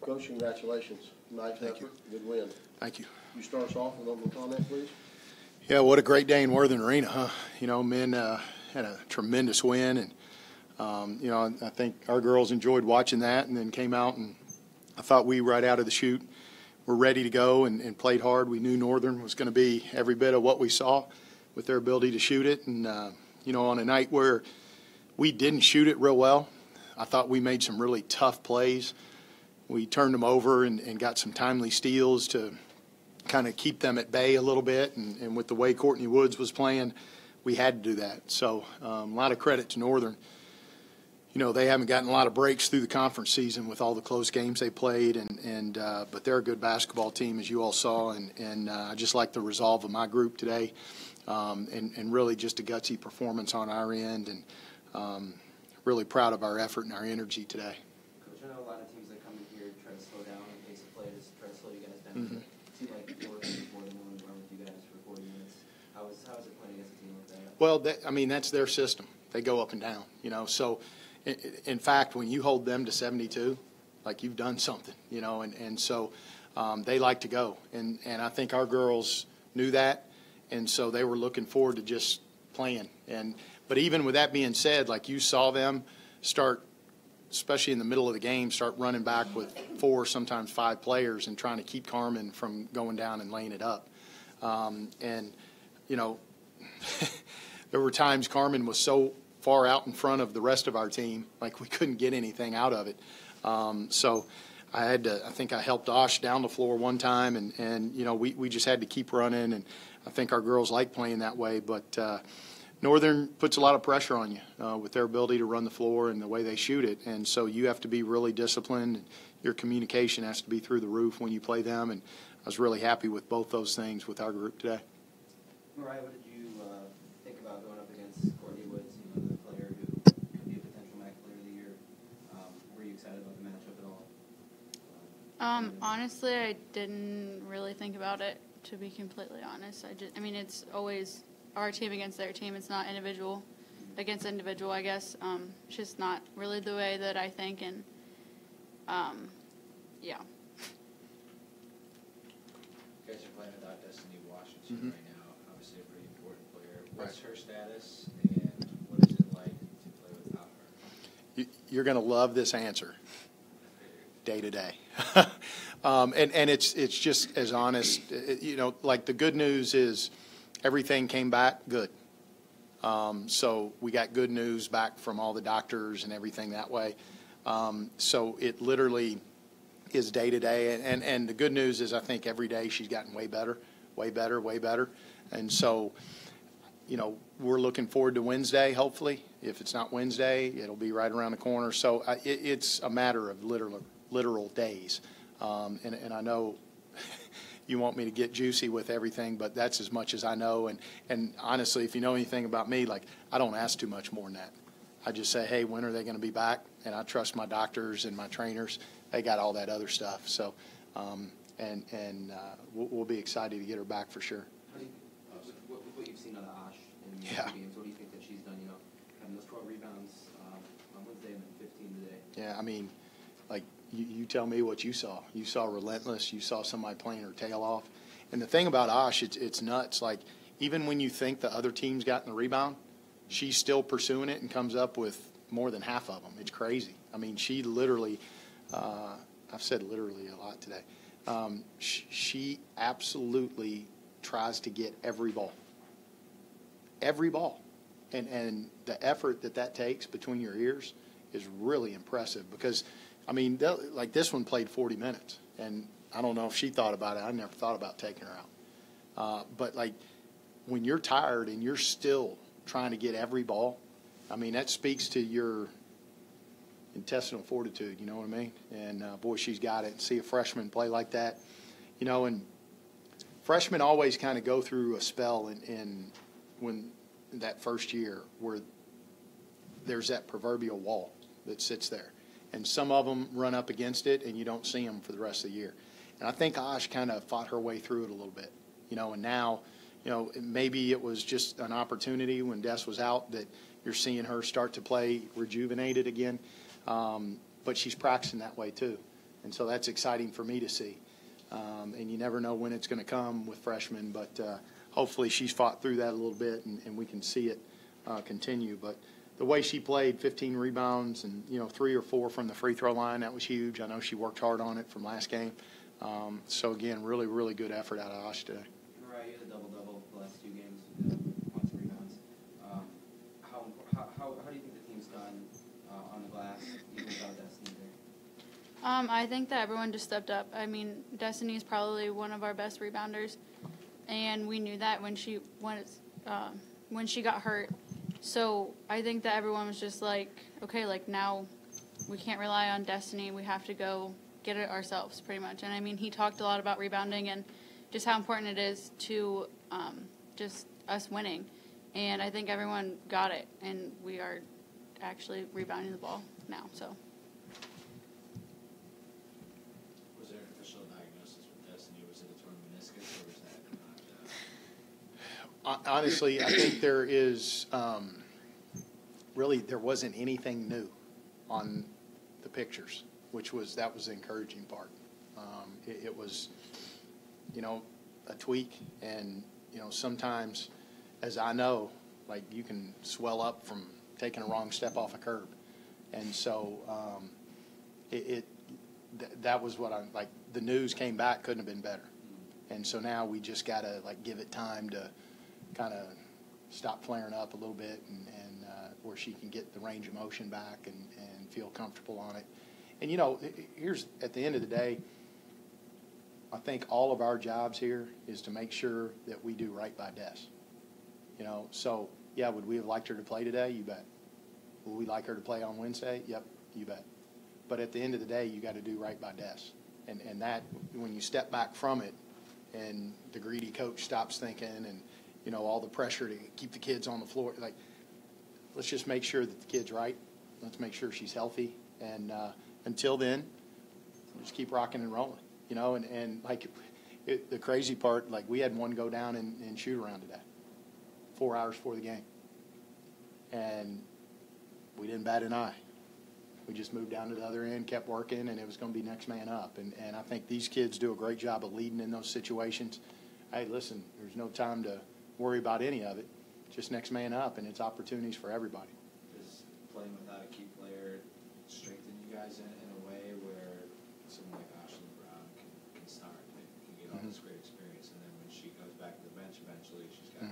Coach, congratulations. Nice effort. Good win. Thank you. You start us off with opening comment, please. Yeah, what a great day in Worthing Arena, huh? You know, men had a tremendous win, and you know, I think our girls enjoyed watching that, and then came out, and I thought we right out of the chute were ready to go and played hard. We knew Northern was going to be every bit of what we saw with their ability to shoot it, and you know, on a night where we didn't shoot it real well, I thought we made some really tough plays. We turned them over and got some timely steals to kind of keep them at bay a little bit, and with the way Courtney Woods was playing, we had to do that. So a lot of credit to Northern. You know, they haven't gotten a lot of breaks through the conference season with all the close games they played, but they're a good basketball team, as you all saw, and I just like the resolve of my group today, and really just a gutsy performance on our end, and really proud of our effort and our energy today. Coach, I know a lot of teams that come in here try to slow down the pace of play, just try to slow you guys down. It seemed like you were before the moment run with you guys for 40 minutes. How is it playing against a team like that? Well, I mean, that's their system. They go up and down, you know. So, in fact, when you hold them to 72, like you've done something, you know, and so they like to go. And I think our girls knew that, and so they were looking forward to just playing. But even with that being said, like you saw them start, especially in the middle of the game, start running back with 4, sometimes 5 players and trying to keep Carmen from going down and laying it up. And, you know, there were times Carmen was so far out in front of the rest of our team, like we couldn't get anything out of it. So I think I helped Osh down the floor one time, and you know, we just had to keep running, and I think our girls like playing that way. But Northern puts a lot of pressure on you with their ability to run the floor and the way they shoot it, and so you have to be really disciplined. And your communication has to be through the roof when you play them, and I was really happy with both those things with our group today. Moriah, what did you think about going up against Courtney Woods, you know, the player who could be a potential MAC Player of the Year? Were you excited about the matchup at all? Honestly, I didn't really think about it, to be completely honest. I mean, it's always our team against their team. It's not individual against individual, I guess. It's just not really the way that I think, and yeah. You guys are playing without Destiny Washington right now, obviously a pretty important player. What's her status, and what is it like to play without her? You're going to love this answer. Day to day. And it's just as honest. You know, like the good news is everything came back good. So we got good news back from all the doctors and everything that way. So it literally is day to day. And the good news is I think every day she's gotten way better, way better, way better. And so, you know, we're looking forward to Wednesday, hopefully. If it's not Wednesday, it'll be right around the corner. So it's a matter of literal days. And I know you want me to get juicy with everything, but that's as much as I know. And honestly, if you know anything about me, like, I don't ask too much more than that. I just say, hey, when are they going to be back? And I trust my doctors and my trainers. They got all that other stuff. So, we'll be excited to get her back for sure. What you've seen out of Osh in the games, what do you think that she's done? You know, having those 12 rebounds on Wednesday and then 15 today. Yeah, I mean, like, you tell me what you saw. You saw relentless. You saw somebody playing her tail off. And the thing about Osh, it's nuts. Like, even when you think the other team's gotten the rebound, she's still pursuing it and comes up with more than half of them. It's crazy. I mean, she literally, I've said literally a lot today, she absolutely tries to get every ball. Every ball. And the effort that takes between your ears is really impressive because, I mean, like this one played 40 minutes, and I don't know if she thought about it. I never thought about taking her out. But, like, when you're tired and you're still trying to get every ball, I mean, that speaks to your intestinal fortitude, you know what I mean? And, boy, she's got it. And see a freshman play like that, you know, and freshmen always kind of go through a spell in when that first year where there's that proverbial wall that sits there. And some of them run up against it, and you don't see them for the rest of the year. And I think Osh kind of fought her way through it a little bit, you know, and now, you know, maybe it was just an opportunity when Des was out that you're seeing her start to play rejuvenated again. But she's practicing that way too. And so that's exciting for me to see. And you never know when it's going to come with freshmen, but hopefully she's fought through that a little bit, and we can see it continue. But the way she played, 15 rebounds and, 3 or 4 from the free throw line, that was huge. I know she worked hard on it from last game. So, again, really, really good effort out of Osh today. Moriah, you had a double-double the last 2 games, points and rebounds. How do you think the team's done on the glass, even without Destiny there? I think that everyone just stepped up. I mean, Destiny is probably one of our best rebounders, and we knew that when she got hurt. So I think that everyone was just like, okay, like now we can't rely on Destiny. We have to go get it ourselves, pretty much. And I mean, he talked a lot about rebounding and just how important it is to just us winning. And I think everyone got it, and we are actually rebounding the ball now. So. Was there an official diagnosis with Destiny? Was it a torn meniscus, or was that not? Honestly, I think there is really there wasn't anything new on the pictures, that was the encouraging part. It was, a tweak, and sometimes, as I know, like you can swell up from taking a wrong step off a curb, and so that was what I'm like. The news came back, couldn't have been better, and so now we just gotta give it time to kind of stop flaring up a little bit, and where she can get the range of motion back and feel comfortable on it. And here's at the end of the day, I think all of our jobs here is to make sure that we do right by Des. So yeah, would we have liked her to play today? You bet. Would we like her to play on Wednesday? Yep, you bet. But at the end of the day, you got to do right by Des, and that when you step back from it, and the greedy coach stops thinking, and all the pressure to keep the kids on the floor, like let's just make sure that the kid's right. Let's make sure she's healthy, and until then, just keep rocking and rolling. And like the crazy part, like we had one go down and shoot around today, 4 hours before the game, and we didn't bat an eye. We just moved down to the other end, kept working, and it was going to be next man up. And I think these kids do a great job of leading in those situations. Hey, listen, there's no time to worry about any of it. Just next man up, and it's opportunities for everybody. Does playing without a key player strengthen you guys in a way where someone like Aislinn Ross can start and can get all this great experience, and then when she goes back to the bench eventually, she's got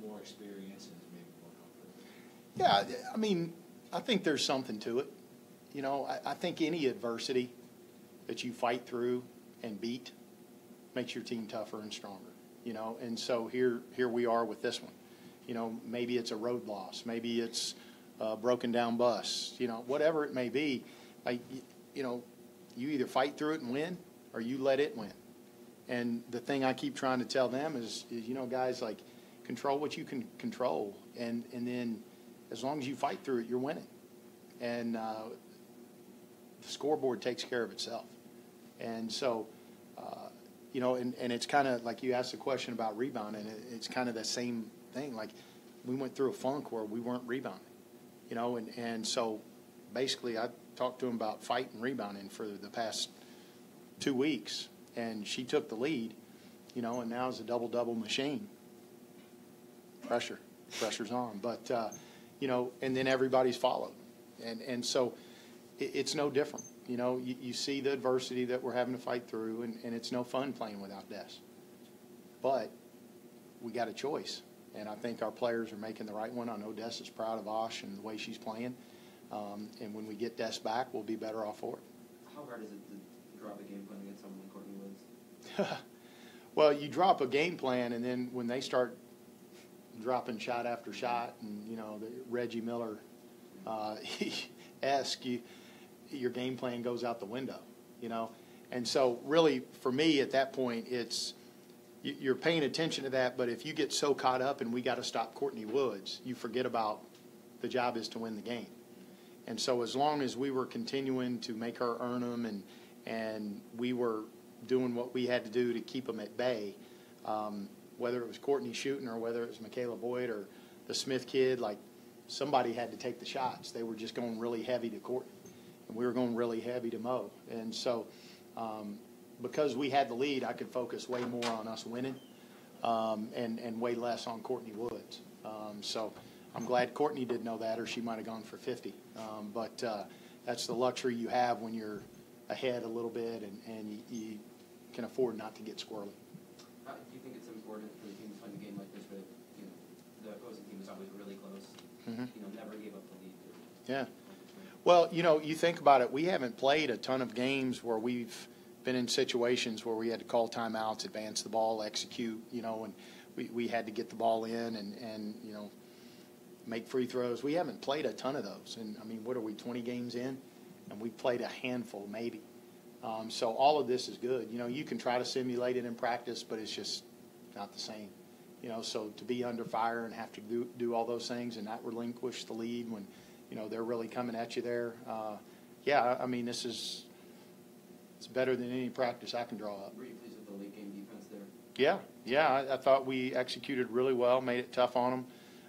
more experience and is maybe more comfortable? Yeah, I mean, I think there's something to it. I think any adversity that you fight through and beat makes your team tougher and stronger. And so here we are with this one. Maybe it's a road loss, maybe it's a broken down bus, whatever it may be. Like, you either fight through it and win, or you let it win. And the thing I keep trying to tell them is guys, like, control what you can control, and then as long as you fight through it, you're winning. And the scoreboard takes care of itself. And so, and it's kind of like you asked the question about rebounding. It's kind of the same thing. Like, we went through a funk where we weren't rebounding, and so basically I talked to him about fight and rebounding for the past 2 weeks, and she took the lead, and now it's a double-double machine. Pressure's on, but and then everybody's followed, and so it's no different. You see the adversity that we're having to fight through, and it's no fun playing without Des. But we got a choice, and I think our players are making the right one. I know Des is proud of Osh and the way she's playing, and when we get Des back, we'll be better off for it. How hard is it to drop a game plan against someone like Courtney Woods? Well, you drop a game plan, and then when they start dropping shot after shot, and the Reggie Miller esque, your game plan goes out the window, and so really for me at that point it's you're paying attention to that. But if you get so caught up and we got to stop Courtney Woods, you forget about the job is to win the game. And so as long as we were continuing to make her earn them, and we were doing what we had to do to keep them at bay, whether it was Courtney shooting or whether it was Michaela Boyd or the Smith kid, like somebody had to take the shots. They were just going really heavy to Courtney. and we were going really heavy to Mo. And so because we had the lead, I could focus way more on us winning and way less on Courtney Woods. So I'm glad Courtney didn't know that, or she might have gone for 50. But that's the luxury you have when you're ahead a little bit and you can afford not to get squirrely. Do you think it's important for the team to find a game like this where the opposing team is always really close? Never gave up the lead. Yeah. Well, you think about it. We haven't played a ton of games where we've been in situations where we had to call timeouts, advance the ball, execute, and we had to get the ball in and make free throws. We haven't played a ton of those. And, I mean, what are we, 20 games in? And we've played a handful maybe. So all of this is good. You can try to simulate it in practice, but it's just not the same. So to be under fire and have to do all those things and not relinquish the lead when, they're really coming at you there. I mean, it's better than any practice I can draw up. Were you pleased with the late game defense there? Yeah. I thought we executed really well, made it tough on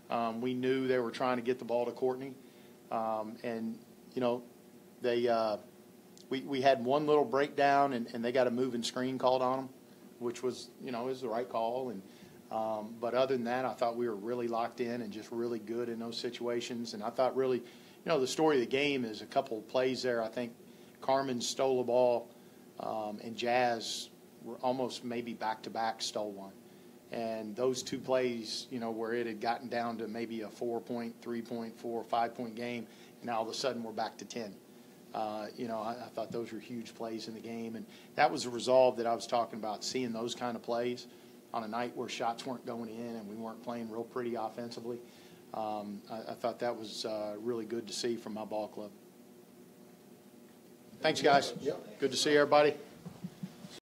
them. We knew they were trying to get the ball to Courtney. We had one little breakdown, and they got a moving screen called on them, which was, is the right call. But other than that, I thought we were really locked in and just really good in those situations. And I thought really, the story of the game is a couple of plays there. I think Carmen stole a ball, and Jazz were almost maybe back-to-back stole one. And those two plays, where it had gotten down to maybe a 4-point, 3-point, 4 or 5-point game, and now all of a sudden we're back to 10. I thought those were huge plays in the game. And that was a resolve that I was talking about, seeing those kind of plays on a night where shots weren't going in and we weren't playing real pretty offensively. I thought that was really good to see from my ball club. Thanks, guys. Good to see everybody.